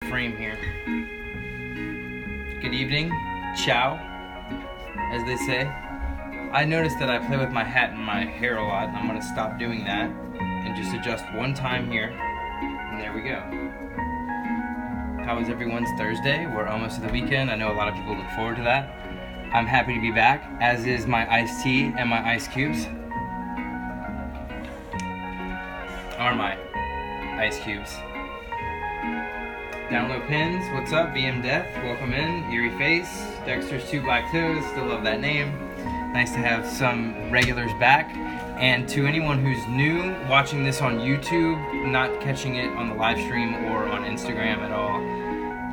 frame here. Good evening, ciao, as they say. I noticed that I play with my hat and my hair a lot, and I'm gonna stop doing that and just adjust one time here, and there we go. How was everyone's Thursday? We're almost to the weekend. I know a lot of people look forward to that. I'm happy to be back, as is my iced tea and my ice cubes. Are my ice cubes. Download pins, what's up? BM Death, welcome in. Eerie Face, Dexter's Two Black Toes, still love that name. Nice to have some regulars back. And to anyone who's new, watching this on YouTube, not catching it on the live stream or on Instagram at all,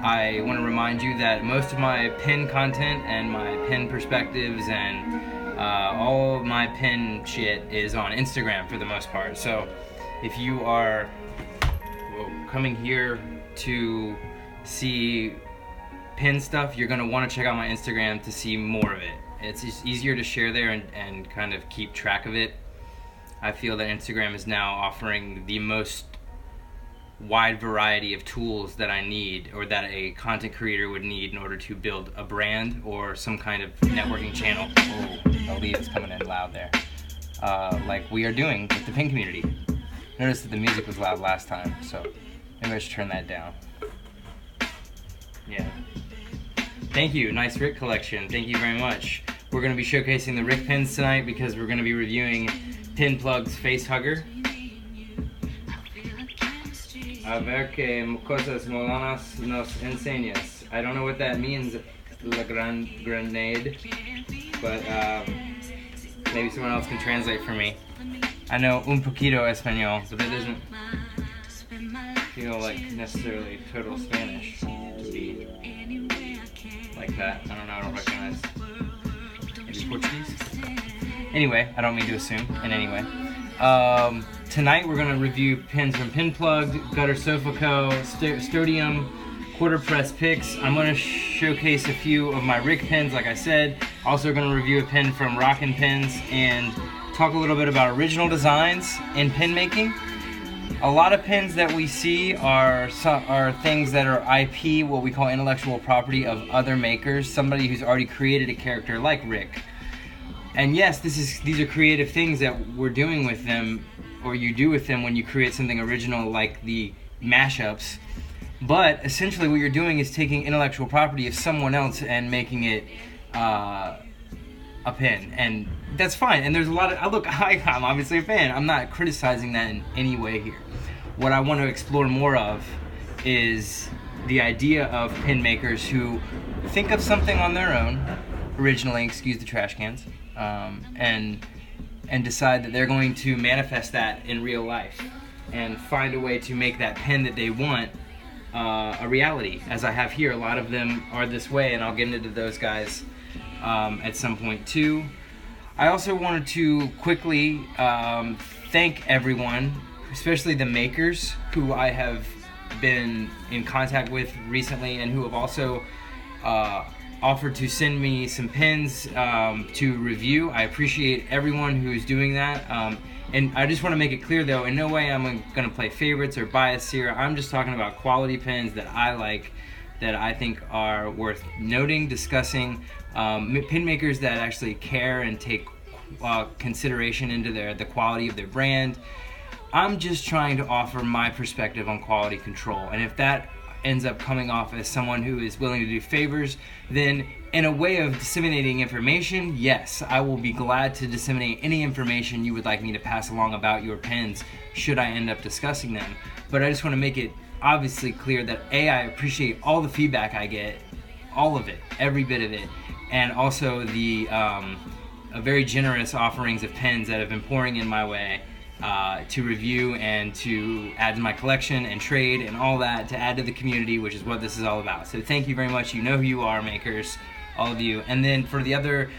I want to remind you that most of my pin content and my pin perspectives and all of my pin shit is on Instagram for the most part. So if you are coming here to see pin stuff, you're going to want to check out my Instagram to see more of it. It's just easier to share there and kind of keep track of it. I feel that Instagram is now offering the most wide variety of tools that I need, or that a content creator would need in order to build a brand or some kind of networking channel. Oh, Aaliyah's coming in loud there. Like we are doing with the pin community. Notice that the music was loud last time, so maybe I should turn that down. Yeah. Thank you, nice Rick collection. Thank you very much. We're going to be showcasing the Rick pins tonight because we're going to be reviewing Pinplug's Facehugger. A ver que cosas molanas nos enseñas. I don't know what that means, la grenade, but maybe someone else can translate for me. I know un poquito español, but that doesn't feel like necessarily total Spanish to be like that. I don't know, I don't recognize. Maybe Portuguese? Anyway, I don't mean to assume in any way. Tonight we're going to review pins from Pinplug, Gutter Sofa Co., Stodium, Quarter Press Picks. I'm going to showcase a few of my Rick pins, like I said. Also going to review a pin from Rockin' Pins and talk a little bit about original designs in pin making. A lot of pins that we see are things that are IP, what we call intellectual property of other makers, somebody who's already created a character like Rick. And yes, these are creative things that we're doing with them, or you do with them when you create something original like the mashups. But essentially what you're doing is taking intellectual property of someone else and making it a pin. And that's fine. And there's a lot of, I'm obviously a fan. I'm not criticizing that in any way here. What I want to explore more of is the idea of pin makers who think of something on their own, originally, excuse the trash cans, and decide that they're going to manifest that in real life and find a way to make that pin that they want a reality. As I have here, a lot of them are this way, and I'll get into those guys at some point too. I also wanted to quickly thank everyone, especially the makers who I have been in contact with recently and who have also offered to send me some pins to review. I appreciate everyone who's doing that. And I just want to make it clear though, in no way I'm going to play favorites or bias here. I'm just talking about quality pins that I like, that I think are worth noting, discussing. Pin makers that actually care and take consideration into the quality of their brand. I'm just trying to offer my perspective on quality control, and if that ends up coming off as someone who is willing to do favors, then in a way of disseminating information, yes, I will be glad to disseminate any information you would like me to pass along about your pins should I end up discussing them. But I just want to make it obviously clear that A, I appreciate all the feedback I get, all of it, every bit of it, and also the very generous offerings of pins that have been pouring in my way to review and to add to my collection and trade and all that, to add to the community, which is what this is all about. So thank you very much. You know who you are, makers, all of you. And then for the other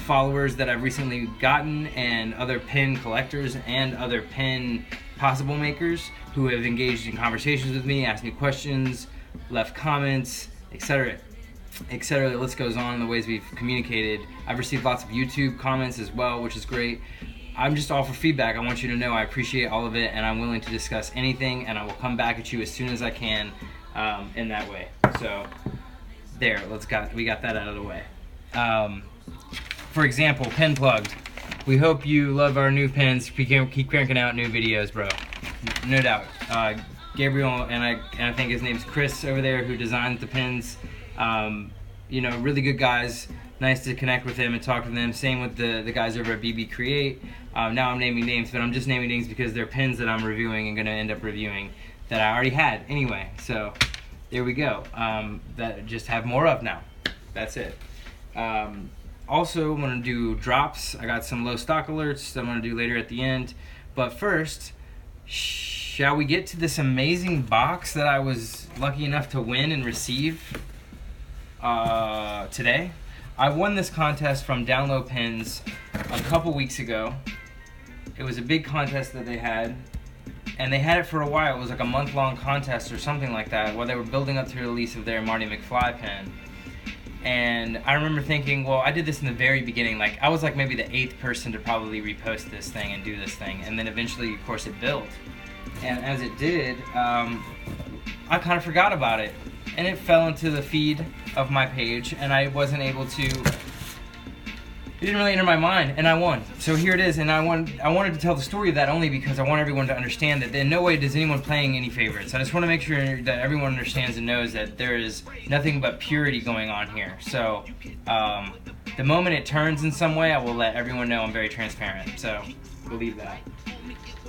followers that I've recently gotten, and other pin collectors and other pin possible makers who have engaged in conversations with me, asked me questions, left comments, etc., etc. The list goes on, the ways we've communicated. I've received lots of YouTube comments as well, which is great. I'm just all for feedback. I want you to know I appreciate all of it, and I'm willing to discuss anything, and I will come back at you as soon as I can in that way. So there, we got that out of the way. For example, pen plugged. We hope you love our new pens. Keep cranking out new videos, bro. No doubt. Gabriel and I think his name's Chris over there, who designs the pens. You know, really good guys. Nice to connect with him and talk to them. Same with the guys over at BB Create. Now I'm naming names, but I'm just naming names because they're pens that I'm reviewing and going to end up reviewing that I already had anyway. So there we go. That just have more of now. That's it. Also, I'm going to do drops. I got some low stock alerts that I'm going to do later at the end. But first, shall we get to this amazing box that I was lucky enough to win and receive today? I won this contest from Download Pens a couple weeks ago. It was a big contest that they had, and they had it for a while. It was like a month-long contest or something like that, while they were building up to the release of their Marty McFly pen. And I remember thinking, well, I did this in the very beginning. Like, I was like maybe the 8th person to probably repost this thing and do this thing, and then eventually, of course, it built. And as it did, I kind of forgot about it. And it fell into the feed of my page, and I wasn't able to, it didn't really enter my mind, and I won. So here it is, and I wanted to tell the story of that only because I want everyone to understand that in no way does anyone playing any favorites. I just want to make sure that everyone understands and knows that there is nothing but purity going on here. So the moment it turns in some way, I will let everyone know I'm very transparent. So believe that.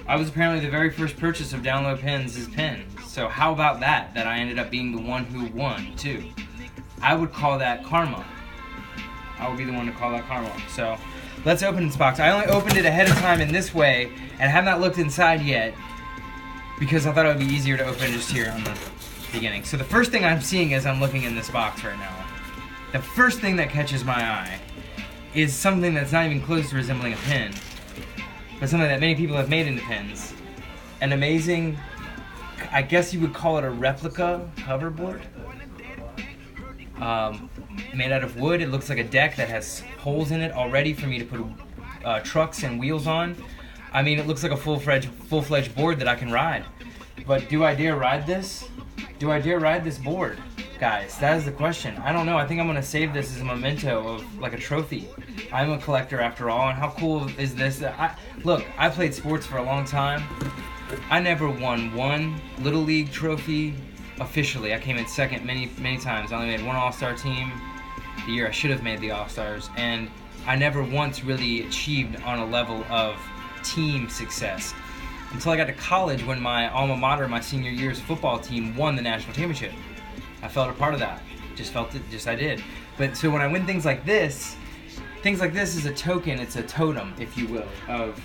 I was apparently the very first purchase of Download Pens' pen. So how about that I ended up being the one who won, too. I would call that karma. I would be the one to call that karma. So let's open this box. I only opened it ahead of time in this way and have not looked inside yet because I thought it would be easier to open just here on the beginning. So the first thing I'm seeing as I'm looking in this box right now, the first thing that catches my eye is something that's not even close to resembling a pen, but something that many people have made into pens. An amazing, I guess you would call it a replica hoverboard. Made out of wood. It looks like a deck that has holes in it already for me to put trucks and wheels on. I mean, it looks like a full-fledged board that I can ride. But do I dare ride this? Do I dare ride this board? Guys, that is the question. I don't know. I think I'm going to save this as a memento of, like, a trophy. I'm a collector after all, and how cool is this? Look, I played sports for a long time. I never won one Little League trophy officially. I came in second many times. I only made one All-Star team the year I should have made the All-Stars, and I never once really achieved on a level of team success until I got to college when my alma mater, my senior year's football team, won the national championship. I felt a part of that. I did. But so when I win things like this is a token, it's a totem, if you will, of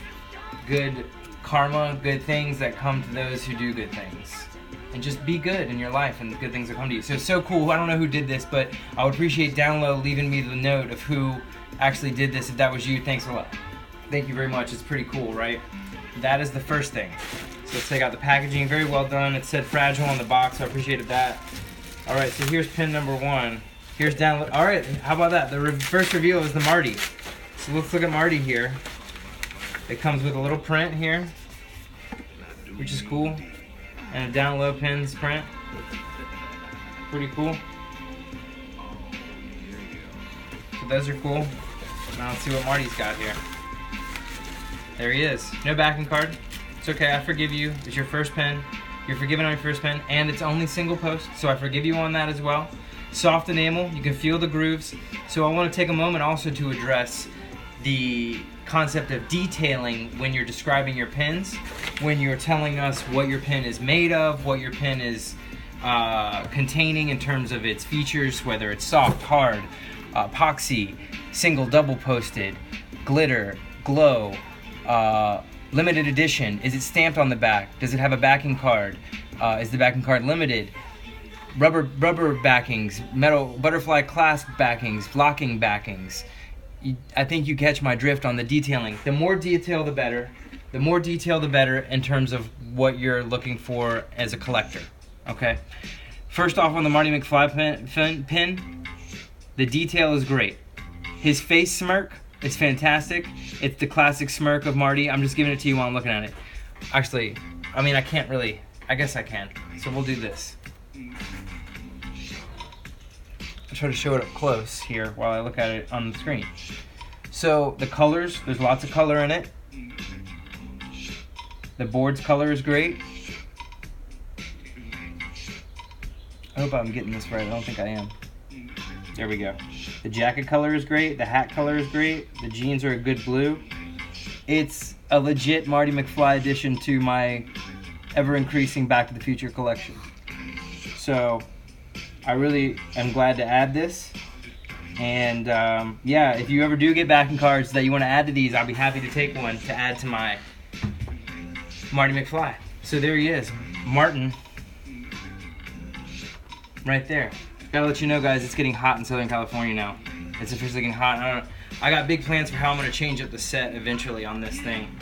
good karma, good things that come to those who do good things. And just be good in your life and good things will come to you. So it's so cool. I don't know who did this, but I would appreciate Download leaving me the note of who actually did this. If that was you, thanks a lot. Thank you very much. It's pretty cool, right? That is the first thing. So let's take out the packaging. Very well done. It said fragile on the box, so I appreciated that. All right, so here's pin number 1. Here's Download. All right, how about that? The first reveal is the Marty. So let's look at Marty here. It comes with a little print here, which is cool. And a Download Pens print. Pretty cool. So those are cool. Now let's see what Marty's got here. There he is. No backing card. It's okay, I forgive you. It's your first pen. You're forgiven on your first pen, and it's only single post, so I forgive you on that as well. Soft enamel, you can feel the grooves. So I want to take a moment also to address the concept of detailing when you're describing your pens, when you're telling us what your pen is made of, what your pen is containing in terms of its features, whether it's soft, hard, epoxy, single, double posted, glitter, glow, limited edition. Is it stamped on the back? Does it have a backing card? Is the backing card limited? Rubber backings, metal butterfly clasp backings, locking backings. I think you catch my drift on the detailing. The more detail, the better. The more detail, the better in terms of what you're looking for as a collector. Okay. First off, on the Marty McFly pen, the detail is great. His face smirk It's fantastic. It's the classic smirk of Marty. I'm just giving it to you while I'm looking at it. Actually, I mean, I can't really. I guess I can. So we'll do this. I'll try to show it up close here while I look at it on the screen. So the colors, there's lots of color in it. The board's color is great. I hope I'm getting this right. I don't think I am. There we go. The jacket color is great. The hat color is great. The jeans are a good blue. It's a legit Marty McFly addition to my ever-increasing Back to the Future collection. So I really am glad to add this. And yeah, if you ever do get backing cards that you want to add to these, I'll be happy to take one to add to my Marty McFly. So there he is, Martin, right there. Gotta let you know, guys, it's getting hot in Southern California now. It's officially getting hot. I got big plans for how I'm gonna change up the set eventually on this thing.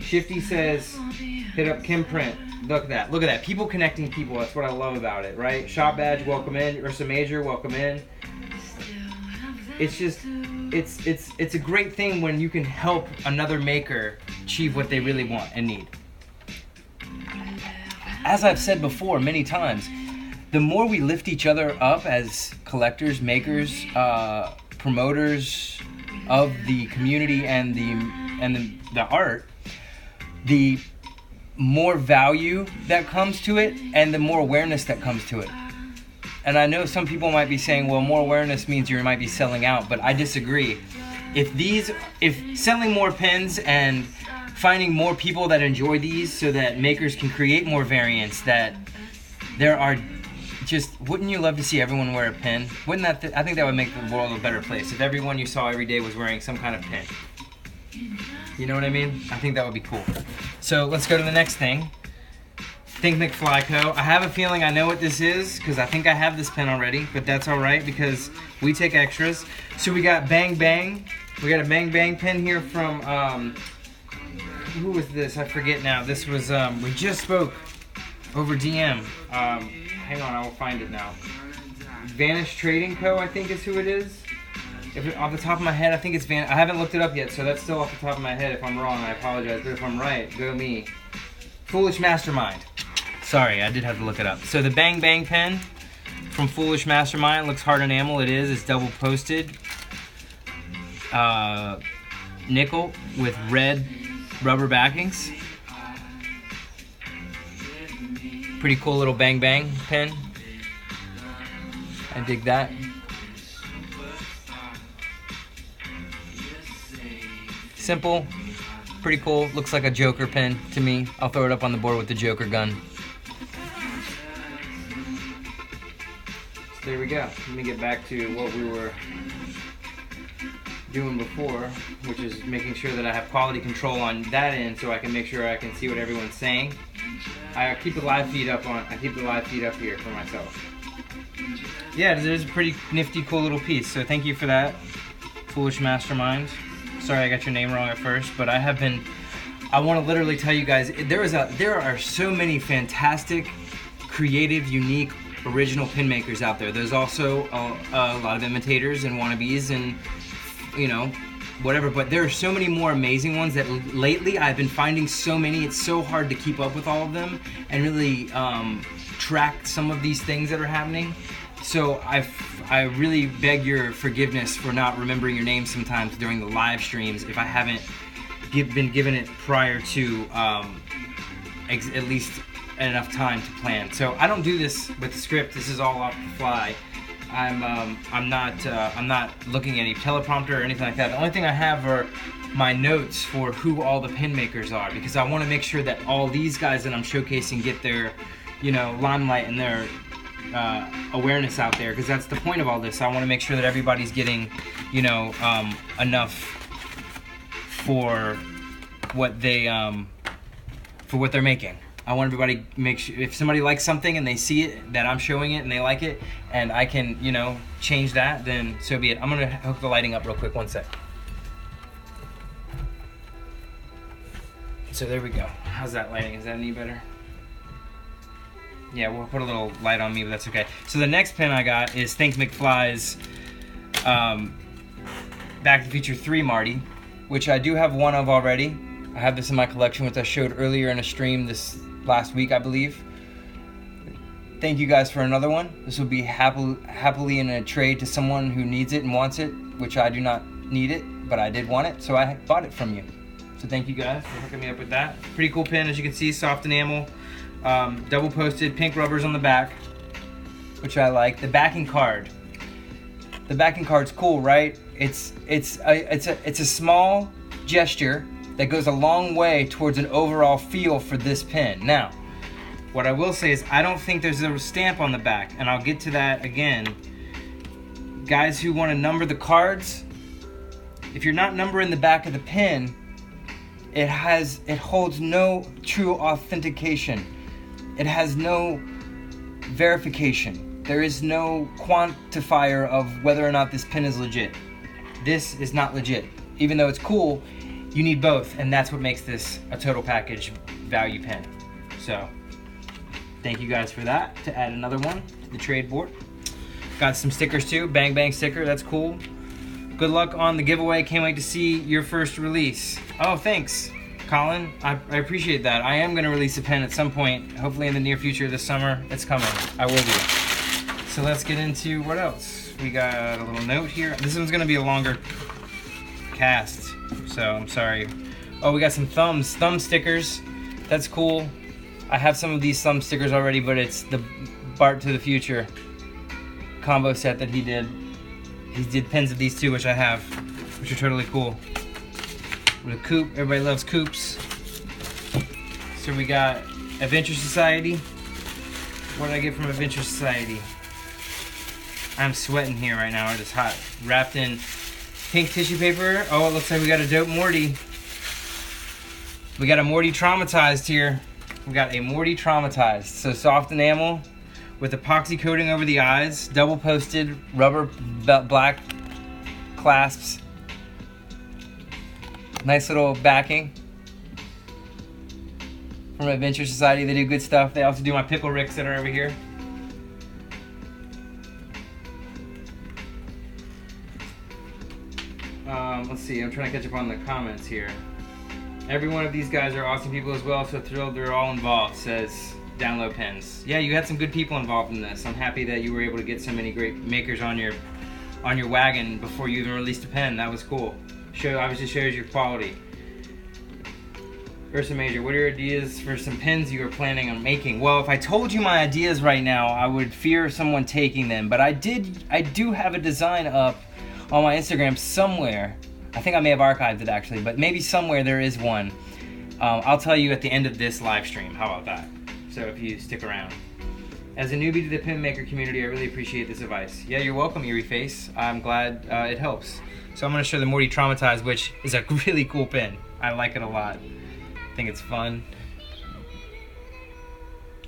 Shifty says, hit up Kim Print. Look at that. Look at that. People connecting people. That's what I love about it, right? Shop Badge, welcome in. Ursa Major, welcome in. It's just, it's a great thing when you can help another maker achieve what they really want and need. As I've said before many times, the more we lift each other up as collectors, makers, promoters of the community and the art, the more value that comes to it and the more awareness that comes to it. And I know some people might be saying, well, more awareness means you might be selling out, but I disagree. If selling more pins and finding more people that enjoy these so that makers can create more variants, that there are just, wouldn't you love to see everyone wear a pin? Wouldn't that, I think that would make the world a better place if everyone you saw every day was wearing some kind of pin. You know what I mean? I think that would be cool. So let's go to the next thing. Think McFly Co. I have a feeling I know what this is because I think I have this pin already, but that's all right because we take extras. So we got Bang Bang. We got a Bang Bang pin here from, who was this? I forget now. This was, we just spoke over DM. Hang on, I will find it now. Vanish Trading Co. I think is who it is. Off the top of my head, I think it's I haven't looked it up yet, so that's still off the top of my head. If I'm wrong, I apologize. But if I'm right, go me. Foolish Mastermind. Sorry, I did have to look it up. So the Bang Bang pen from Foolish Mastermind looks hard enamel. It is. It's double posted. Nickel with red rubber backings. Pretty cool little Bang Bang pen. I dig that. Simple, pretty cool. Looks like a Joker pen to me. I'll throw it up on the board with the Joker gun. So there we go. Let me get back to what we were doing before, which is making sure that I have quality control on that end so I can make sure I can see what everyone's saying. I keep the live feed up here for myself. Yeah, there's a pretty nifty, cool little piece. So thank you for that, Foolish Mastermind. Sorry I got your name wrong at first, but I want to literally tell you guys, there are so many fantastic, creative, unique, original pin makers out there. There's also a lot of imitators and wannabes and, you know, whatever, but there are so many more amazing ones that lately I've been finding so many. It's so hard to keep up with all of them and really track some of these things that are happening. So I really beg your forgiveness for not remembering your name sometimes during the live streams if I haven't been given it prior to at least enough time to plan. So I don't do this with the script. This is all off the fly. I'm not looking at any teleprompter or anything like that. The only thing I have are my notes for who all the pin makers are, because I want to make sure that all these guys that I'm showcasing get their, you know, limelight and their awareness out there, because that's the point of all this. I want to make sure that everybody's getting, you know, enough for what they're making. I want everybody to make sure if somebody likes something and they see it, that I'm showing it and they like it, and I can, you know, change that, then so be it. I'm gonna hook the lighting up real quick, one sec. So there we go. How's that lighting? Is that any better? Yeah, we'll put a little light on me, but that's okay. So the next pin I got is Think McFly's Back to the Future 3 Marty, which I do have one of already. I have this in my collection, which I showed earlier in a stream this last week, I believe. Thank you guys for another one. This will be happily in a trade to someone who needs it and wants it, which I do not need it, but I did want it, so I bought it from you. So thank you guys for hooking me up with that. Pretty cool pen, as you can see, soft enamel, double posted, pink rubbers on the back, which I like. The backing card. The backing card's cool, right? It's a small gesture that goes a long way towards an overall feel for this pen. Now, what I will say is I don't think there's a stamp on the back, and I'll get to that again. Guys who want to number the cards, if you're not numbering the back of the pen, it holds no true authentication. It has no verification. There is no quantifier of whether or not this pen is legit. This is not legit. Even though it's cool, you need both, and that's what makes this a total package value pen. So, thank you guys for that, to add another one to the trade board. Got some stickers too, Bang Bang sticker, that's cool. Good luck on the giveaway, can't wait to see your first release. Oh, thanks, Colin, I appreciate that. I am gonna release a pen at some point, hopefully in the near future this summer. It's coming, I will be. So let's get into what else. We got a little note here. This one's gonna be a longer cast, so I'm sorry. Oh, we got some thumb stickers, that's cool. I have some of these thumb stickers already, but it's the Wart to the Future combo set that he did. He did pens of these too, which I have, which are totally cool. With a coupe, everybody loves coupes. So we got Adventure Society. What did I get from Adventure Society? I'm sweating here right now, it's hot. Wrapped in pink tissue paper. Oh, it looks like we got a dope Morty. We got a Morty Traumatized here. We got a Morty Traumatized. So soft enamel with epoxy coating over the eyes, double posted rubber black clasps. Nice little backing from Adventure Society. They do good stuff. They also do my pickle ricks that are over here. Let's see, I'm trying to catch up on the comments here. Every one of these guys are awesome people as well, so thrilled they're all involved, says Download Pens. Yeah, you had some good people involved in this. I'm happy that you were able to get so many great makers on your wagon before you even released a pen. That was cool. Obviously shows your quality. Ursa Major, what are your ideas for some pens you are planning on making? Well, if I told you my ideas right now, I would fear someone taking them, but I do have a design up on my Instagram somewhere. I think I may have archived it actually, but maybe somewhere there is one. I'll tell you at the end of this live stream. How about that? So if you stick around. As a newbie to the pen maker community, I really appreciate this advice. Yeah, you're welcome, Eerie Face. I'm glad it helps. So I'm going to show the Morty Traumatized, which is a really cool pen. I like it a lot. I think it's fun.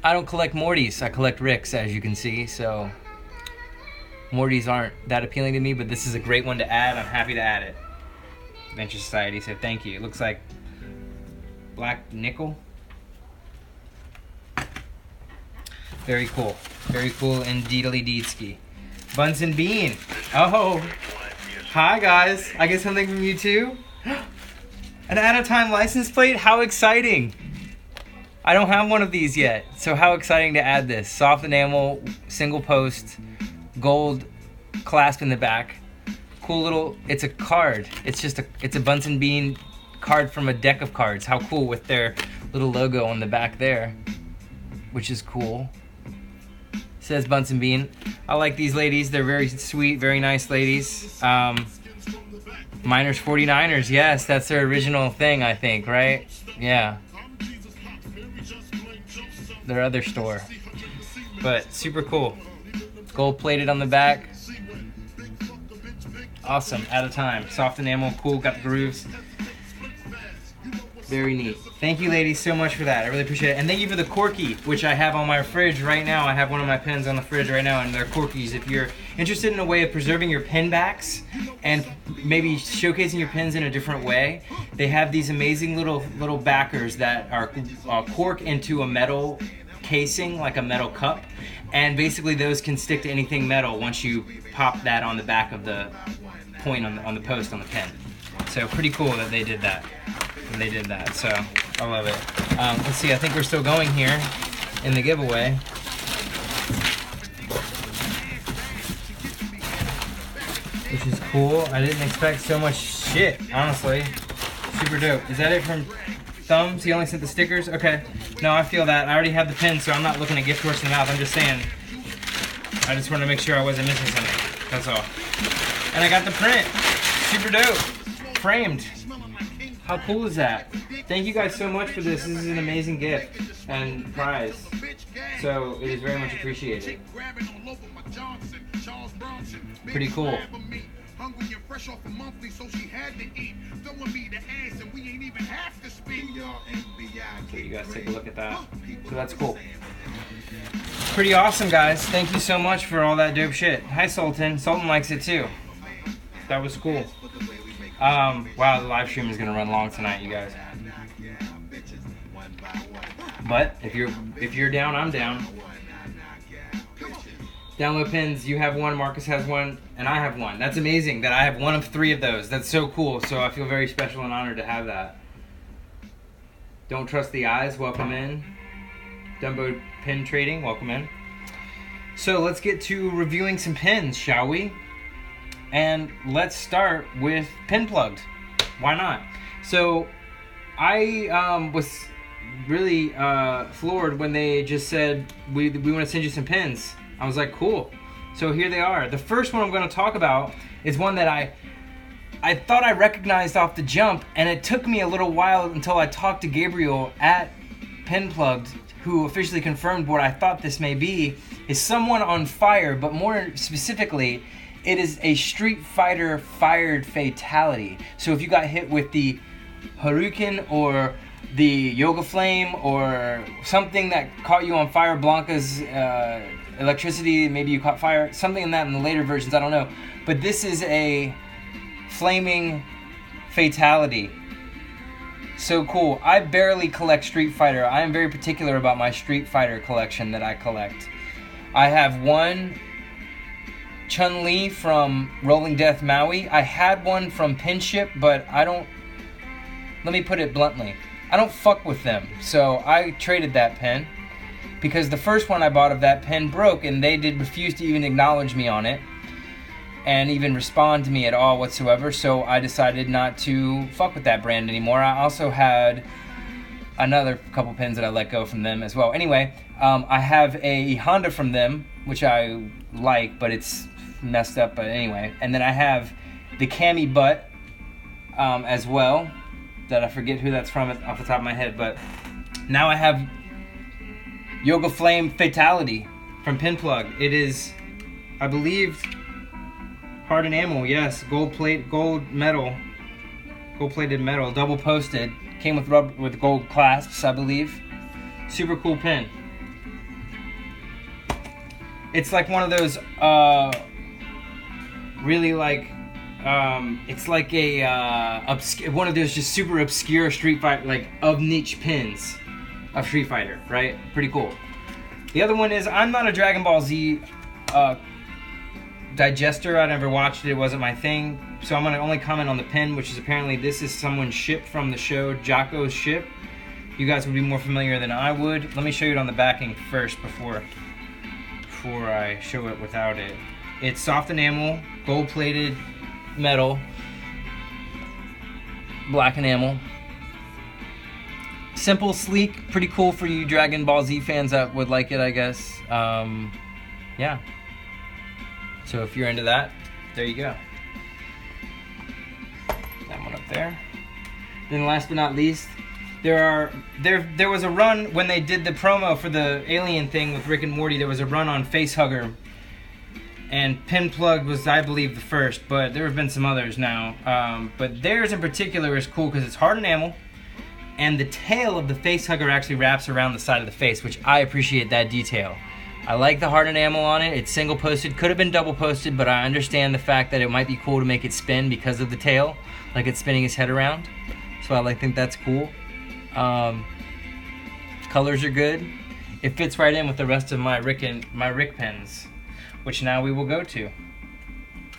I don't collect Mortys, I collect Ricks, as you can see, so Mortys aren't that appealing to me, but this is a great one to add. I'm happy to add it. Adventure Society said thank you. It looks like black nickel. Very cool. Very cool indeedly deedski. Bunsen Bean. Oh. Hi guys. I get something from you too? An out-of-time license plate? How exciting. I don't have one of these yet. So how exciting to add this. Soft enamel, single post, gold clasp in the back. Cool little, it's a card. It's a Bunsen Bean card from a deck of cards. How cool, with their little logo on the back there, which is cool. Says Bunsen Bean. I like these ladies. They're very sweet, very nice ladies. Miners 49ers, yes, that's their original thing, I think, right? Yeah. Their other store. But super cool. Gold plated on the back. Awesome, out of time. Soft enamel, cool, got the grooves. Very neat. Thank you, ladies, so much for that. I really appreciate it. And thank you for the Corky, which I have on my fridge right now. I have one of my pens on the fridge right now, and they're Corkies. If you're interested in a way of preserving your pen backs and maybe showcasing your pens in a different way, they have these amazing little backers that are cork into a metal casing, like a metal cup. And basically those can stick to anything metal once you pop that on the back of the point on the post on the pin. So pretty cool that they did that. So I love it. Let's see, I think we're still going here in the giveaway. Which is cool. I didn't expect so much shit, honestly. Super dope. Is that it from Thumbs? He only sent the stickers? Okay. No, I feel that. I already have the pin, so I'm not looking at gift horse in the mouth. I'm just saying. I just wanted to make sure I wasn't missing something. That's all. And I got the print. Super dope. Framed. How cool is that? Thank you guys so much for this. This is an amazing gift and prize. So it is very much appreciated. Pretty cool. So you guys take a look at that. So that's cool. Pretty awesome, guys. Thank you so much for all that dope shit. Hi, Sultan. Sultan likes it too. That was cool. Wow, the live stream is gonna run long tonight, you guys. But if you're down, I'm down. Download pins, you have one, Marcus has one, and I have one. That's amazing that I have one of 3 of those. That's so cool. So I feel very special and honored to have that. Don't Trust the Eyes, welcome in. Dumbo Pin Trading, welcome in. So let's get to reviewing some pins, shall we? And let's start with Pin Plugged. Why not? So I was really floored when they just said, we want to send you some pins. I was like, cool. So here they are. The first one I'm going to talk about is one that I thought I recognized off the jump, and it took me a little while until I talked to Gabriel at Pin Plugged, who officially confirmed what I thought this may be, is someone on fire, but more specifically, it is a Street Fighter fired fatality. So if you got hit with the Hadouken or the Yoga Flame or something that caught you on fire, Blanca's electricity, maybe you caught fire, something in that in the later versions, I don't know. But this is a flaming fatality. So cool. I barely collect Street Fighter. I am very particular about my Street Fighter collection that I collect. I have one Chun-Li from Rolling Death Maui. I had one from Pinship, but I don't, let me put it bluntly, I don't fuck with them. So I traded that pen because the first one I bought of that pen broke, and they did refuse to even acknowledge me on it and even respond to me at all whatsoever. So I decided not to fuck with that brand anymore. I also had another couple pins that I let go from them as well. Anyway, I have a Honda from them, which I like, but it's messed up, but anyway. And then I have the Cami Butt as well, that I forget who that's from off the top of my head, but now I have Yoga Flame Fatality from Pin Plug. It is, I believe, hard enamel, yes, gold plated metal, double posted, came with gold clasps, I believe. Super cool pin. It's like one of those really like it's like a one of those just super obscure Street Fighter, like of niche pins of Street Fighter, right? Pretty cool. The other one is, I'm not a Dragon Ball Z digester. I never watched it. It wasn't my thing. So I'm going to only comment on the pin, which is apparently this is someone's ship from the show, Jaco's ship. You guys would be more familiar than I would. Let me show you it on the backing first before I show it without it. It's soft enamel, gold-plated metal, black enamel. Simple, sleek, pretty cool for you Dragon Ball Z fans that would like it, I guess. Yeah. So if you're into that, there you go. That one up there. Then last but not least, there was a run when they did the promo for the Alien thing with Rick and Morty. There was a run on Facehugger, and Pin Plug was, I believe, the first, but there have been some others now. But theirs in particular is cool because it's hard enamel, and the tail of the Facehugger actually wraps around the side of the face, which I appreciate that detail. I like the hard enamel on it. It's single posted, could have been double posted, but I understand the fact that it might be cool to make it spin because of the tail, like it's spinning his head around. So I think that's cool. Colors are good. It fits right in with the rest of my Rick pens, which now we will go to.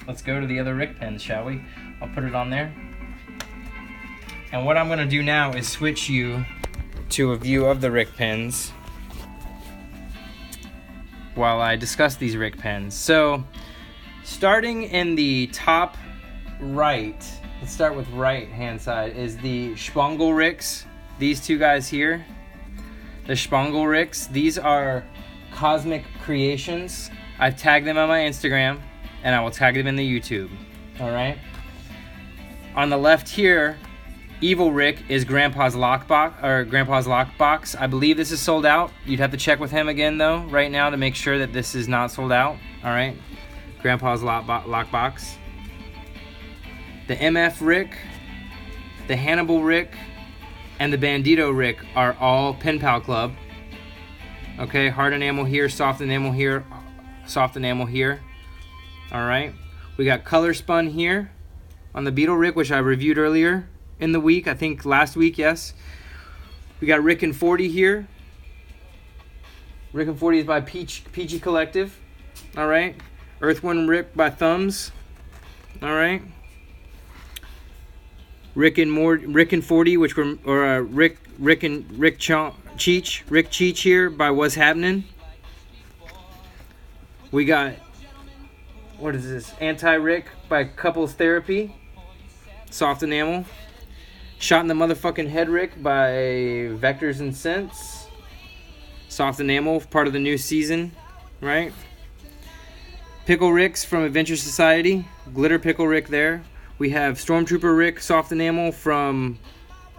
let's go to the other Rick pens, shall we? I'll put it on there. And what I'm gonna do now is switch you to a view of the Rick pens while I discuss these Rick pens. So, starting in the top right, let's start with right hand side, is the Spangel Ricks. These two guys here, the Spangel Ricks. These are Cosmic Creations. I've tagged them on my Instagram, and I will tag them in the YouTube. All right. On the left here, Evil Rick is Grandpa's Lockbox. I believe this is sold out. You'd have to check with him again though, right now, to make sure that this is not sold out. All right. Grandpa's Lockbox. The MF Rick, the Hannibal Rick, and the Bandito Rick are all Pen Pal Club. Okay, hard enamel here, soft enamel here, soft enamel here. All right. We got color spun here on the Beetle Rick, which I reviewed earlier in the week. I think last week, yes. We got Rick and 40 here. Rick and 40 is by Peachy Collective. All right. Earthworm Rick by Thumbs. All right. Rick and 40, which were Rick Cheech here by What's Happening. We got, what is this? Anti-Rick by Couples Therapy. Soft enamel. Shot in the Motherfucking Head Rick by Vectors and Scents. Soft enamel, part of the new season, right? Pickle Ricks from Adventure Society. Glitter Pickle Rick there. We have Stormtrooper Rick, soft enamel from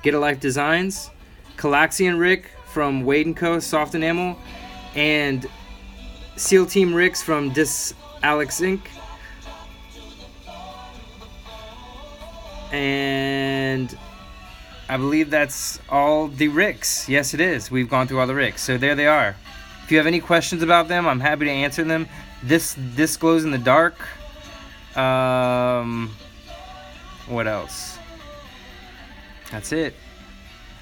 Get a Life Designs. Calaxian Rick from Wade & Co, soft enamel. And SEAL Team Ricks from Dis Alex Inc. And I believe that's all the Ricks. Yes, it is. We've gone through all the Ricks. So there they are. If you have any questions about them, I'm happy to answer them. This glows in the dark. What else? That's it.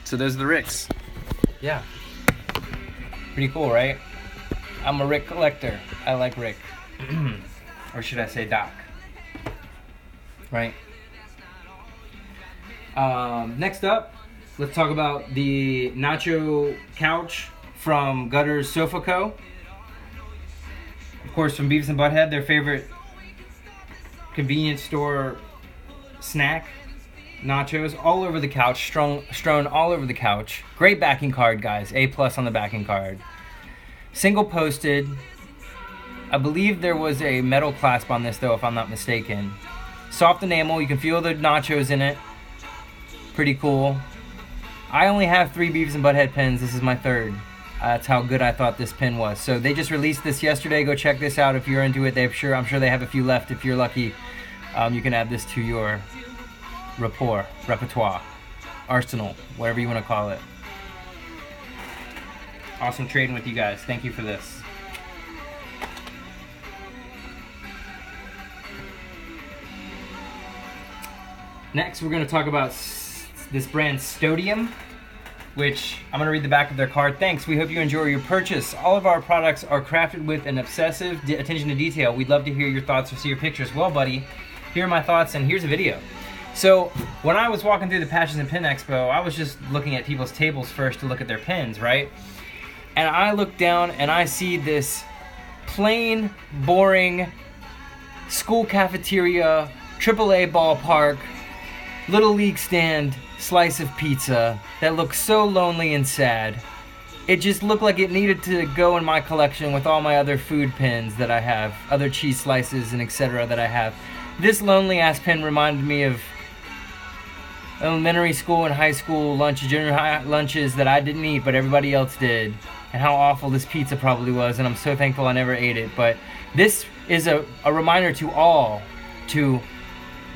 So those are the Ricks. Yeah. Pretty cool, right? I'm a Rick collector. I like Rick. Or should I say Doc? Right? Next up, let's talk about the Nacho Couch from Gutter's Sofa Co. Of course, from Beavis and Butthead, their favorite convenience store snack. Nachos all over the couch, strewn all over the couch. Great backing card, guys. A+ on the backing card. Single posted. I believe there was a metal clasp on this, though, if I'm not mistaken. Soft enamel. You can feel the nachos in it. Pretty cool. I only have 3 Beavis and Butthead pens. This is my 3rd. That's how good I thought this pen was. So they just released this yesterday. Go check this out if you're into it. I'm sure they have a few left. If you're lucky, you can add this to your repertoire, arsenal, whatever you want to call it. Awesome trading with you guys. Thank you for this. Next, we're going to talk about this brand Stodium, which I'm going to read the back of their card. Thanks. We hope you enjoy your purchase. All of our products are crafted with an obsessive attention to detail. We'd love to hear your thoughts or see your pictures. Well, buddy, here are my thoughts, and here's a video. So when I was walking through the Patches and Pen Expo, I was just looking at people's tables first to look at their pens, right? And I look down and I see this plain, boring, school cafeteria, AAA ballpark, Little League stand slice of pizza that looked so lonely and sad. It just looked like it needed to go in my collection with all my other food pens that I have, other cheese slices and etc. that I have. This lonely ass pen reminded me of elementary school and high school lunches, junior high lunches that I didn't eat but everybody else did, and how awful this pizza probably was, and I'm so thankful I never ate it. But this is a reminder to all to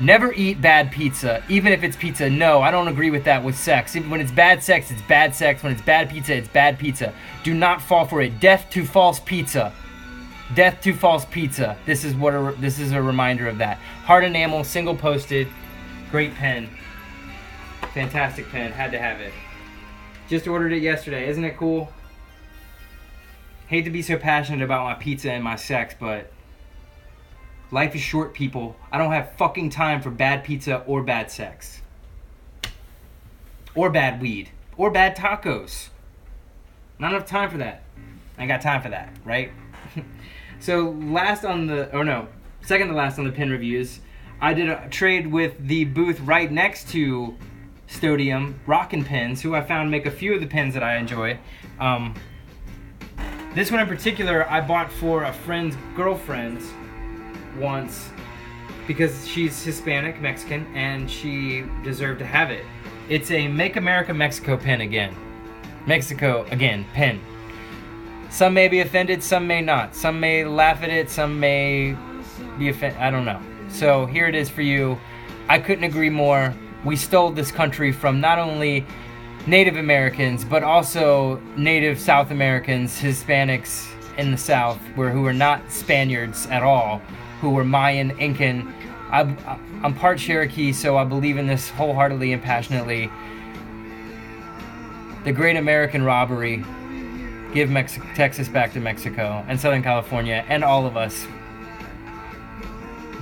never eat bad pizza, even if it's pizza. No, I don't agree with that with sex. When it's bad sex, it's bad sex. When it's bad pizza, it's bad pizza. Do not fall for it. Death to false pizza. Death to false pizza. This is a reminder of that. Hard enamel, single posted, great pen. Fantastic pen, had to have it. Just ordered it yesterday, isn't it cool? Hate to be so passionate about my pizza and my sex, but Life is short, people. I don't have fucking time for bad pizza or bad sex. Or bad weed. Or bad tacos. Not enough time for that. I ain't got time for that, right? So second to last on the pin reviews, I did a trade with the booth right next to Stodium, Rockin' Pins, who I found make a few of the pins that I enjoy. This one in particular I bought for a friend's girlfriend once because she's Hispanic, Mexican, and she deserved to have it. It's a Make America Mexico pin again. Mexico, again, pin. Some may be offended, some may not. Some may laugh at it, some may be offended. I don't know. So here it is for you. I couldn't agree more. We stole this country from not only Native Americans, but also Native South Americans, Hispanics in the South, who were not Spaniards at all, who were Mayan, Incan. I'm part Cherokee, so I believe in this wholeheartedly and passionately. The great American robbery. Give Texas back to Mexico and Southern California and all of us.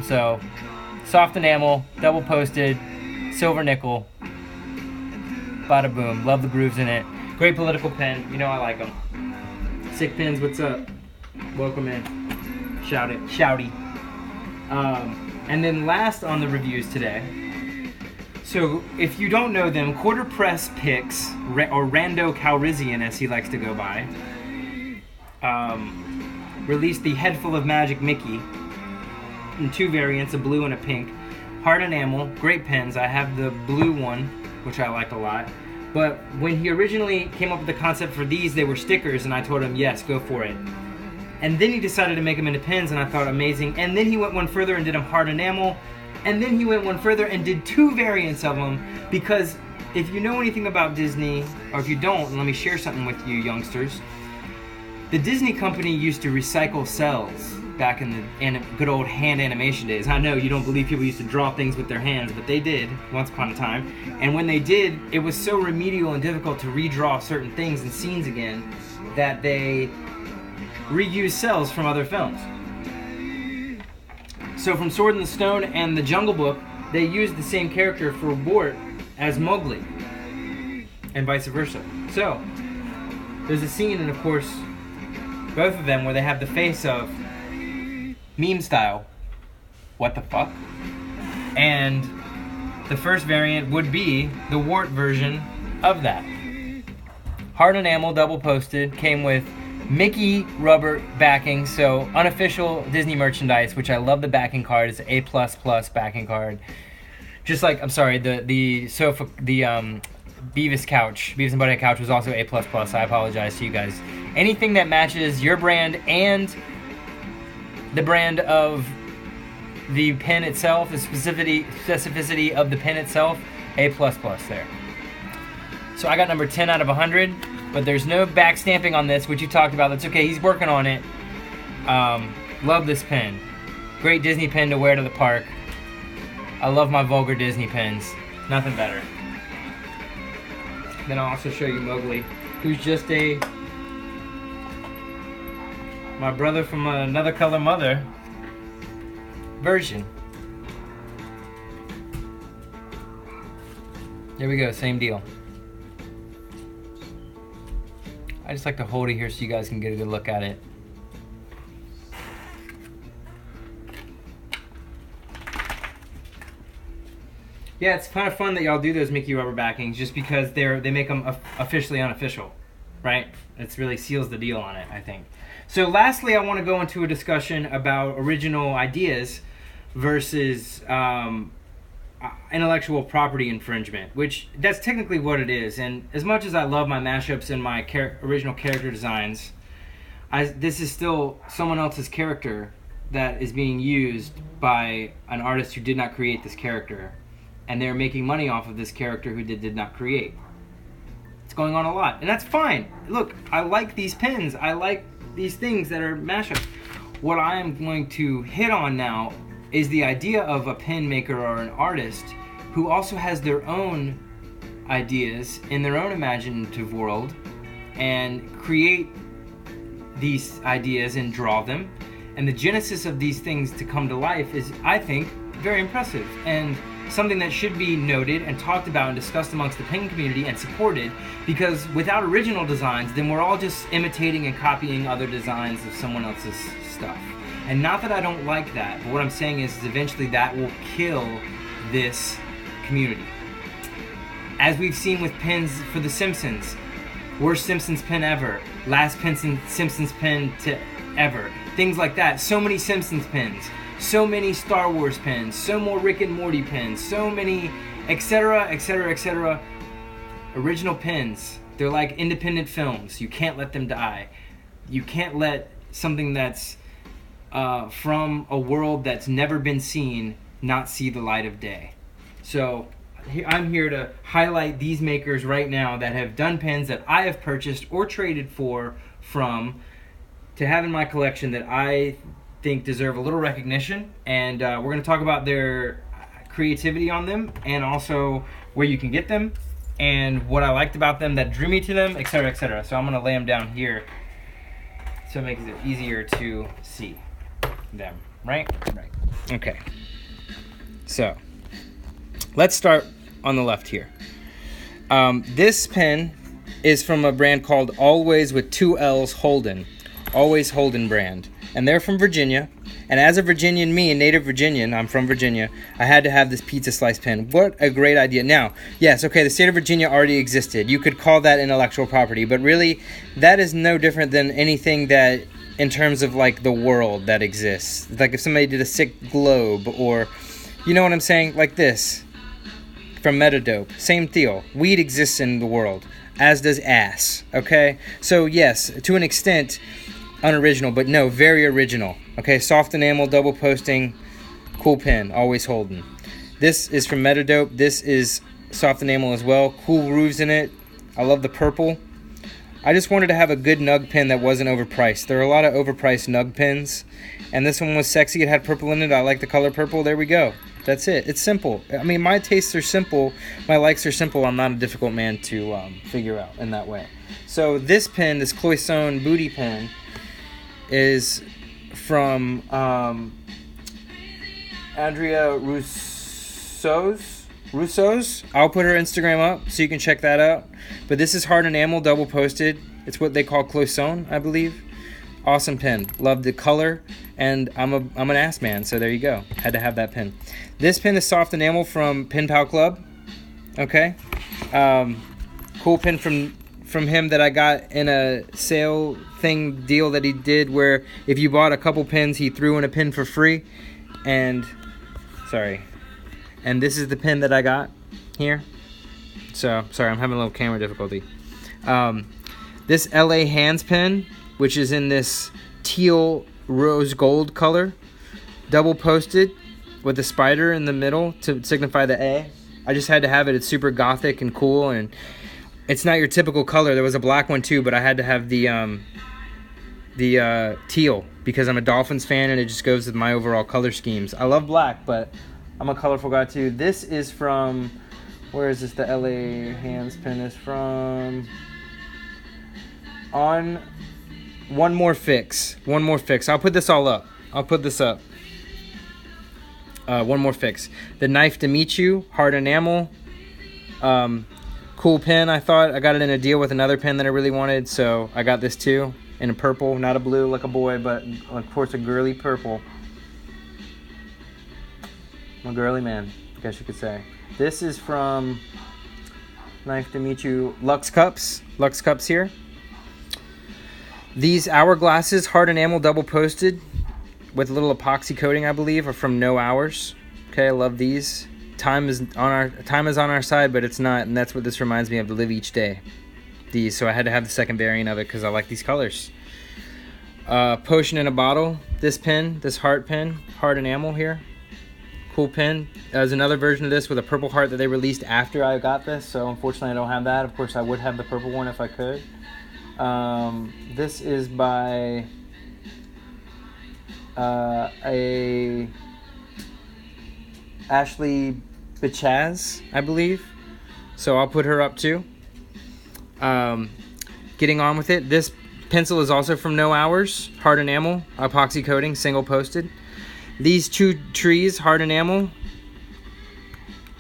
So, soft enamel, double posted, silver nickel. Bada boom. Love the grooves in it. Great political pen. You know I like them. Sick Pins, what's up? Welcome in. Shout it. Shouty. And then last on the reviews today. So if you don't know them, Quarter Press Picks, or Rando Calrissian as he likes to go by, released the Head Full of Magic Mickey in two variants, a blue and a pink. Hard enamel, great pens. I have the blue one, which I like a lot. But when he originally came up with the concept for these, they were stickers, and I told him, yes, go for it. And then he decided to make them into pens, and I thought amazing. And then he went one further and did them hard enamel. And then he went one further and did two variants of them, because if you know anything about Disney, or if you don't, let me share something with you youngsters. The Disney company used to recycle cells back in the good old hand animation days. I know you don't believe people used to draw things with their hands, but they did once upon a time. And when they did, it was so remedial and difficult to redraw certain things and scenes again that they reused cells from other films. So from Sword in the Stone and The Jungle Book, they used the same character for Wart as Mowgli, and vice versa. So there's a scene, and of course, both of them where they have the face of meme style, what the fuck? And the first variant would be the Wart version of that. Hard enamel, double posted, came with Mickey rubber backing, so unofficial Disney merchandise, which I love the backing card. It's an A++ backing card. Just like, I'm sorry, the sofa, the Beavis couch, Beavis and Butthead couch was also A++. I apologize to you guys. Anything that matches your brand and the brand of the pen itself, the specificity of the pen itself, A++ there. So I got number 10 out of 100. But there's no back stamping on this, which you talked about. That's okay, he's working on it. Love this pen. Great Disney pen to wear to the park. I love my vulgar Disney pens. Nothing better. Then I'll also show you Mowgli, who's just my brother from another color mother version. There we go, same deal. I just like to hold it here so you guys can get a good look at it. Yeah, it's kind of fun that y'all do those Mickey rubber backings just because they make them officially unofficial, right? It really seals the deal on it, I think. So lastly, I want to go into a discussion about original ideas versus intellectual property infringement, which that's technically what it is. And as much as I love my mashups and my original character designs, this is still someone else's character that is being used by an artist who did not create this character, and they're making money off of this character who did not create. It's going on a lot, and that's fine. Look, I like these pins. I like these things that are mashups. What I am going to hit on now is the idea of a pen maker or an artist who also has their own ideas in their own imaginative world and create these ideas and draw them And the genesis of these things to come to life is, I think, very impressive, and something that should be noted and talked about and discussed amongst the pen community and supported, because without original designs, then we're all just imitating and copying other designs of someone else's stuff. And not that I don't like that, but what I'm saying is eventually that will kill this community. As we've seen with pens for The Simpsons, worst Simpsons pen ever, last Simpsons pen to ever, things like that. So many Simpsons pens, so many Star Wars pens, so more Rick and Morty pens, so many, etc., etc., etc. Original pens, they're like independent films. You can't let them die. You can't let something that's from a world that's never been seen not see the light of day. So I'm here to highlight these makers right now that have done pens that I have purchased or traded from to have in my collection that I think deserve a little recognition. And we're going to talk about their creativity on them, and also where you can get them, and what I liked about them that drew me to them, etc., etc. So I'm going to lay them down here so it makes it easier to see them, right? Right. Okay. So let's start on the left here. This pen is from a brand called Always with 2 L's Holden. Always Holden brand. And they're from Virginia. And as a Virginian, me, a native Virginian, I'm from Virginia, I had to have this pizza slice pen. What a great idea. Now, yes, okay, the state of Virginia already existed. You could call that intellectual property, but really, that is no different than anything that, in terms of like the world that exists. Like if somebody did a sick globe, or, you know what I'm saying? Like this, from Metadope. Same deal. Weed exists in the world, as does ass, okay? So yes, to an extent, unoriginal, but no, very original. Okay, soft enamel, double posting, cool pen, Always Holden. This is from Metadope. This is soft enamel as well. Cool grooves in it. I love the purple. I just wanted to have a good nug pen that wasn't overpriced. There are a lot of overpriced nug pens, and this one was sexy. It had purple in it. I like the color purple. There we go. That's it. It's simple. I mean, my tastes are simple. My likes are simple. I'm not a difficult man to figure out in that way. So this pen, this Cloisonne booty pen, is from Andrea Russo's. I'll put her Instagram up so you can check that out. But this is hard enamel, double posted. It's what they call Cloisonne, I believe. Awesome pen. Love the color, and I'm an ass man, so there you go. Had to have that pen. This pen is soft enamel from Pen Pal Club. Okay, cool pen from him that I got in a sale thing deal that he did, where if you bought a couple pens, he threw in a pen for free. And this is the pen that I got here. So sorry, I'm having a little camera difficulty. This LA Hands pen, which is in this teal rose gold color, double posted with a spider in the middle to signify the A. I just had to have it. It's super gothic and cool, and it's not your typical color. There was a black one too, but I had to have the teal because I'm a Dolphins fan, and it just goes with my overall color schemes. I love black, but I'm a colorful guy too. This is from, where is this? The LA Hands pen is from on One More Fix. I'll put this all up. I'll put this up. One More Fix. The Knife to Meet You, hard enamel. Cool pen, I thought. I got it in a deal with another pen that I really wanted, so I got this too. In a purple, not a blue like a boy, but of course a girly purple. I'm a girly man, I guess you could say. This is from Knife to Meet You, Lux Cups. Lux Cups here. These hourglasses, hard enamel, double posted with a little epoxy coating, I believe, are from No Hours. Okay, I love these. Time is on our side, but it's not, and that's what this reminds me of, to live each day. These, so I had to have the second variant of it because I like these colors. Potion in a Bottle. This pen, this heart pen, hard enamel here. Cool pen. There's another version of this with a purple heart that they released after I got this, so unfortunately I don't have that. Of course, I would have the purple one if I could. This is by a Ashley Bichaz, I believe. So I'll put her up too. Getting on with it. This Pencil is also from No Hours, hard enamel, epoxy coating, single posted. These two trees, hard enamel,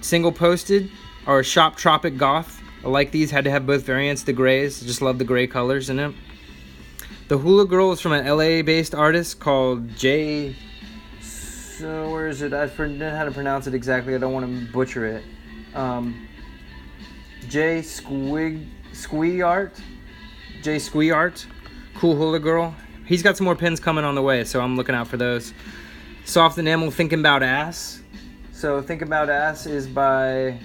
single posted, are Shop Tropic Goth. I like these, had to have both variants, the grays, just love the gray colors in it. The Hula Girl is from an LA based artist called J. So where is it? I forget how to pronounce it exactly, I don't want to butcher it. J. Squeeart. J. Squeeart. Cool Hula Girl. He's got some more pins coming on the way, so I'm looking out for those. Soft enamel, Thinking About Ass. So Thinking About Ass is by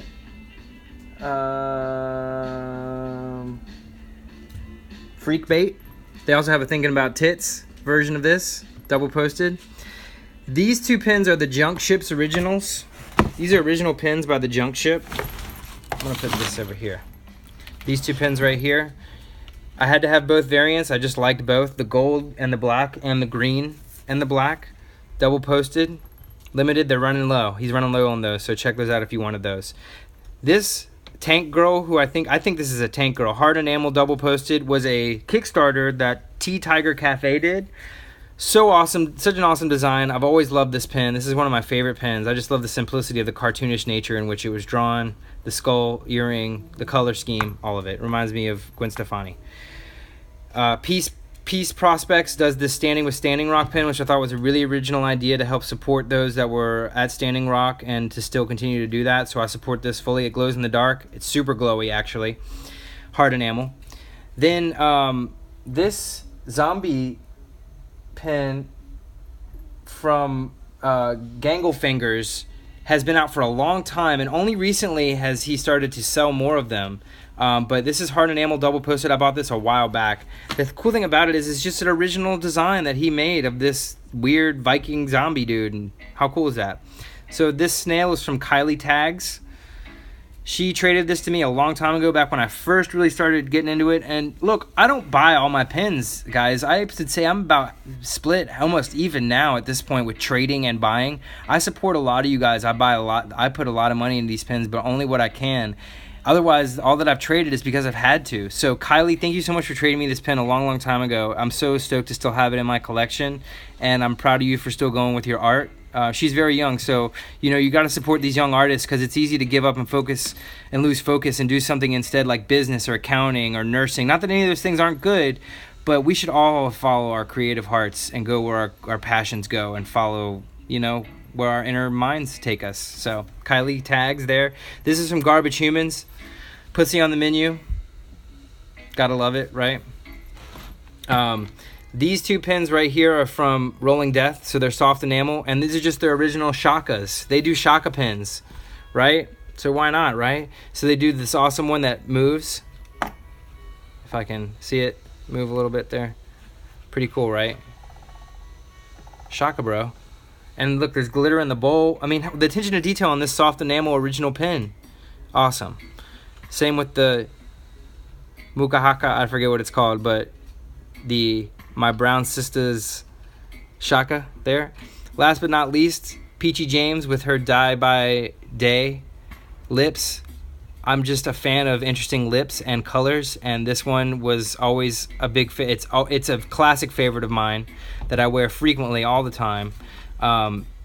Freak Bait. They also have a Thinking About Tits version of this, double posted. These two pins are the Junk Ship's originals. These are original pins by the Junk Ship. I'm gonna put this over here. These two pins right here. I had to have both variants. I just liked both, the gold and the black and the green and the black. Double posted, limited, they're running low. He's running low on those, so check those out if you wanted those. This Tank Girl, who I think this is a Tank Girl, hard enamel double posted, was a Kickstarter that T Tiger Cafe did. So awesome, such an awesome design. I've always loved this pin. This is one of my favorite pins. I just love the simplicity of the cartoonish nature in which it was drawn, the skull, earring, the color scheme, all of it. Reminds me of Gwen Stefani. Peace Prospects does this Standing with Standing Rock pin, which I thought was a really original idea to help support those that were at Standing Rock and to still continue to do that. So I support this fully. It glows in the dark. It's super glowy, actually. Hard enamel. Then this zombie pin from Gangle Fingers has been out for a long time, and only recently has he started to sell more of them. But this is hard enamel double posted. I bought this a while back. The cool thing about it is it's just an original design that he made of this weird Viking zombie dude, and how cool is that? So this snail is from Kylie Tags. She traded this to me a long time ago, back when I first really started getting into it. And look, I don't buy all my pins, guys. I should say I'm about split, almost even now at this point with trading and buying. I support a lot of you guys. I buy a lot. I put a lot of money into these pins, but only what I can. Otherwise, all that I've traded is because I've had to. So Kylie, thank you so much for trading me this pen a long, long time ago. I'm so stoked to still have it in my collection, and I'm proud of you for still going with your art. She's very young, so you got to support these young artists, because it's easy to give up and focus and lose focus and do something instead like business or accounting or nursing. Not that any of those things aren't good, but we should all follow our creative hearts and go where our passions go, and follow where our inner minds take us. So Kylie Tags there. This is from Garbage Humans. Pussy on the Menu. Gotta love it, right? These two pins right here are from Rolling Death, so they're soft enamel, and these are just their original Shakas. They do Shaka pins, right? So why not, right? So they do this awesome one that moves. If I can see it move a little bit there. Pretty cool, right? Shaka, bro. And look, there's glitter in the bowl. I mean, the attention to detail on this soft enamel original pin. Awesome. Same with the Mukahaka, I forget what it's called, but the My Brown Sister's Shaka there. Last but not least, Peachy James with her Die by Day lips. I'm just a fan of interesting lips and colors, and this one was always a big fit. It's a classic favorite of mine that I wear frequently all the time.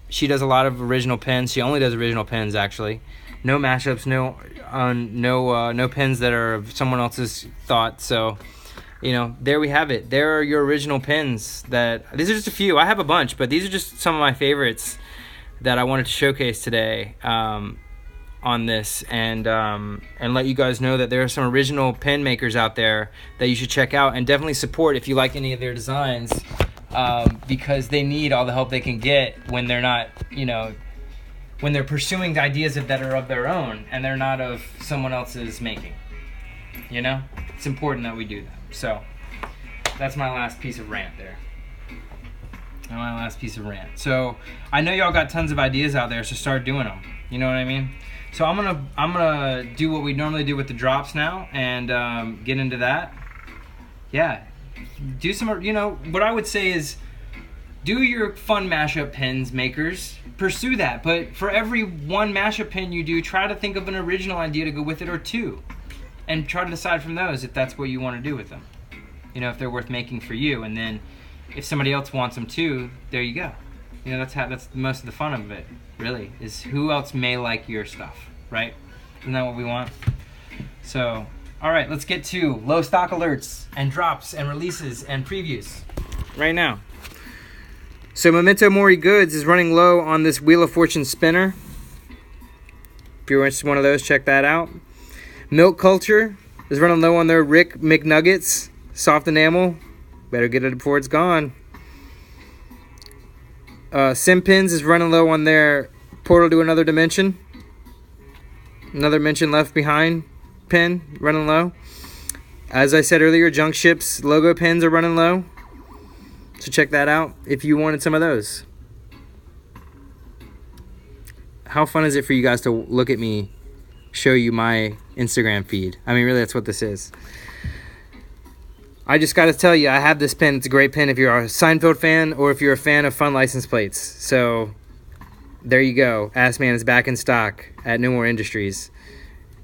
She does a lot of original pins. She only does original pins, actually. No mashups, no pins that are of someone else's thought. So, there we have it. There are your original pins. These are just a few. I have a bunch, but these are just some of my favorites that I wanted to showcase today on this, and let you guys know that there are some original pin makers out there that you should check out and definitely support if you like any of their designs, because they need all the help they can get when they're not, when they're pursuing ideas that are of their own and they're not of someone else's making. It's important that we do that. So that's my last piece of rant there. So I know y'all got tons of ideas out there, so start doing them. You know what I mean? So I'm gonna do what we normally do with the drops now, and get into that. Yeah, do some. What I would say is, do your fun mashup pins, makers. Pursue that, but for every one mashup pin you do, try to think of an original idea to go with it, or two, and try to decide from those if that's what you want to do with them. You know, if they're worth making for you, and then if somebody else wants them too, there you go. You know, that's most of the fun of it, really, is who else may like your stuff, right? Isn't that what we want? So, all right, let's get to low stock alerts and drops and releases and previews right now. So Memento Mori Goods is running low on this Wheel of Fortune spinner. If you're interested in one of those, check that out. Milk Culture is running low on their Rick McNuggets soft enamel. Better get it before it's gone. Simpins is running low on their Portal to Another Dimension. Another Dimension Left Behind pin, running low. As I said earlier, Junk Ship's logo pins are running low. So check that out if you wanted some of those. How fun is it for you guys to look at me show you my Instagram feed? I mean, really, that's what this is. I just got to tell you, I have this pin. It's a great pin if you're a Seinfeld fan or if you're a fan of fun license plates. So there you go. Ass Man is back in stock at No More Industries.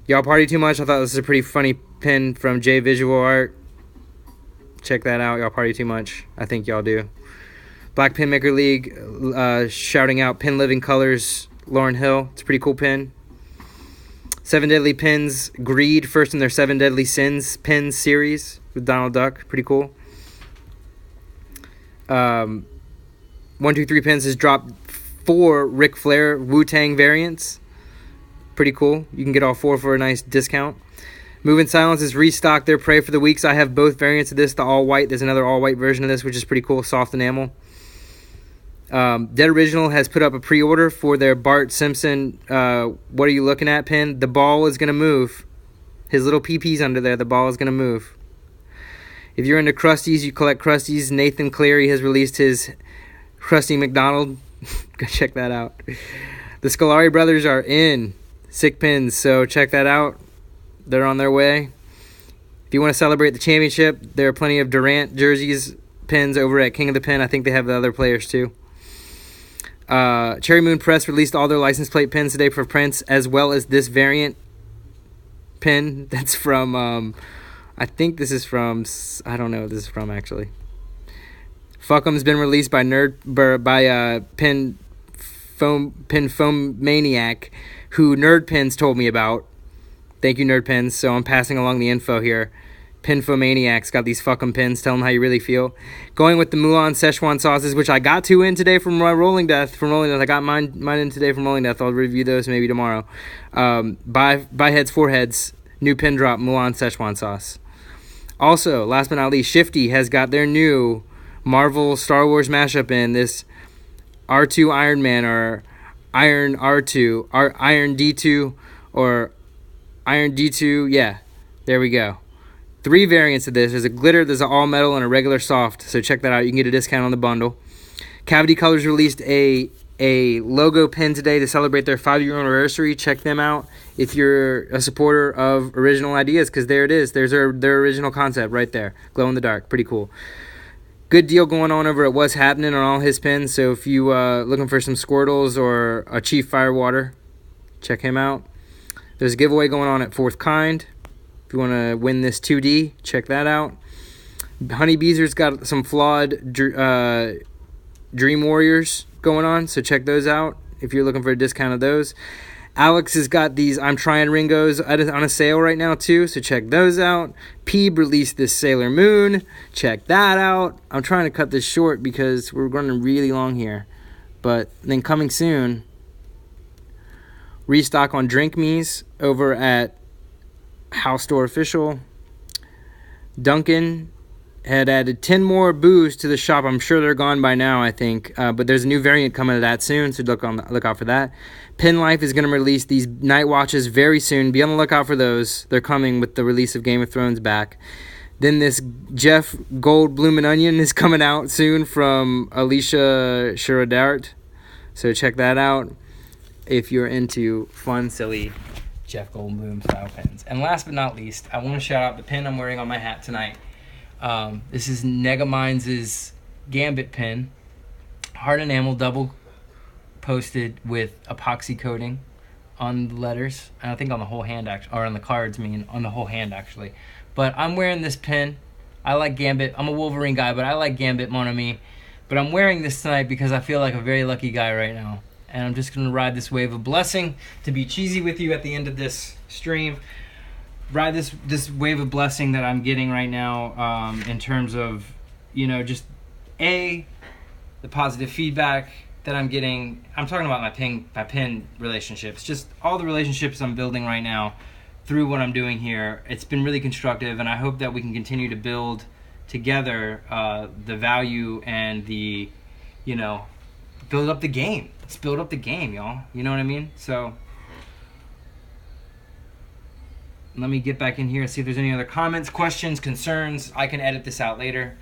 Y'all party too much? I thought this was a pretty funny pin from J Visual Art. Check that out. Y'all party too much. I think y'all do. Black Pin Maker League shouting out Pin Living Colors, Lauryn Hill. It's a pretty cool pin. Seven Deadly Pins, Greed, first in their Seven Deadly Sins pins series with Donald Duck. Pretty cool. 123 Pins has dropped 4 Ric Flair Wu-Tang variants. Pretty cool. You can get all 4 for a nice discount. Moving Silence has restocked their Pray for the Weeks. I have both variants of this, the all-white. There's another all-white version of this, which is pretty cool, soft enamel. Dead Original has put up a pre-order for their Bart Simpson What Are You Looking At pin. The ball is going to move. His little pee-pee's under there. The ball is going to move. If you're into Krusties, you collect Krusties. Nathan Cleary has released his Krusty McDonald. Go check that out. The Scolari brothers are in sick pins, so check that out. They're on their way. If you want to celebrate the championship, there are plenty of Durant jerseys, pins over at King of the Pin. I think they have the other players too. Cherry Moon Press released all their license plate pins today for Prince, as well as this variant pin that's from, I think this is from, I don't know what this is from actually. Fuck'em's been released by Pin Foam Maniac, who Nerd Pins told me about. Thank you, Nerd Pins. So I'm passing along the info here. Pinfomaniac's got these fucking pins. Tell them how you really feel. Going with the Mulan Szechuan sauces, which I got 2 in today from Rolling Death. I got mine in today from Rolling Death. I'll review those maybe tomorrow. By Heads for Heads, new pin drop, Mulan Szechuan sauce. Also, last but not least, Shifty has got their new Marvel Star Wars mashup in. This R2 Iron Man, or Iron R2, or Iron D2, or Iron D2. Yeah, there we go. 3 variants of this. There's a glitter, there's an all metal, and a regular soft. So check that out. You can get a discount on the bundle. Cavity Colors released a logo pin today to celebrate their 5-year anniversary. Check them out if you're a supporter of original ideas, because there it is. There's their original concept right there. Glow in the dark. Pretty cool. Good deal going on over at What's Happening on all his pins. So if you looking for some Squirtles or a Chief Firewater, check him out. There's a giveaway going on at Fourth Kind. If you want to win this 2D, check that out. Honey Beezer's got some flawed Dream Warriors going on, so check those out if you're looking for a discount of those. Alex has got these I'm Trying Ringos on a sale right now too, so check those out. Peeb released this Sailor Moon. Check that out. I'm trying to cut this short because we're running really long here. But then coming soon, restock on Drink Me's over at House Store Official. Duncan had added 10 more booze to the shop. I'm sure they're gone by now, I think. But there's a new variant coming to that soon, so look out for that. Pin Life is going to release these night watches very soon. Be on the lookout for those. They're coming with the release of Game of Thrones back. Then this Jeff Gold Bloomin' Onion is coming out soon from Alicia Shirodart. So check that out if you're into fun, silly Jeff Goldblum style pins. And last but not least, I want to shout out the pin I'm wearing on my hat tonight. This is Negamines' Gambit pin. Hard enamel, double posted with epoxy coating on the letters. And I think on the whole hand, actually, or on the cards, on the whole hand, actually. But I'm wearing this pin. I like Gambit. I'm a Wolverine guy, but I like Gambit, mon ami. But I'm wearing this tonight because I feel like a very lucky guy right now. And I'm just going to ride this wave of blessing to be cheesy with you at the end of this stream. Ride this wave of blessing that I'm getting right now, in terms of, you know, just the positive feedback that I'm getting. I'm talking about my pen relationships, just all the relationships I'm building right now through what I'm doing here. It's been really constructive, and I hope that we can continue to build together the value and the, you know, build up the game. Let's build up the game, y'all. You know what I mean? So let me get back in here and see if there's any other comments, questions, concerns. I can edit this out later.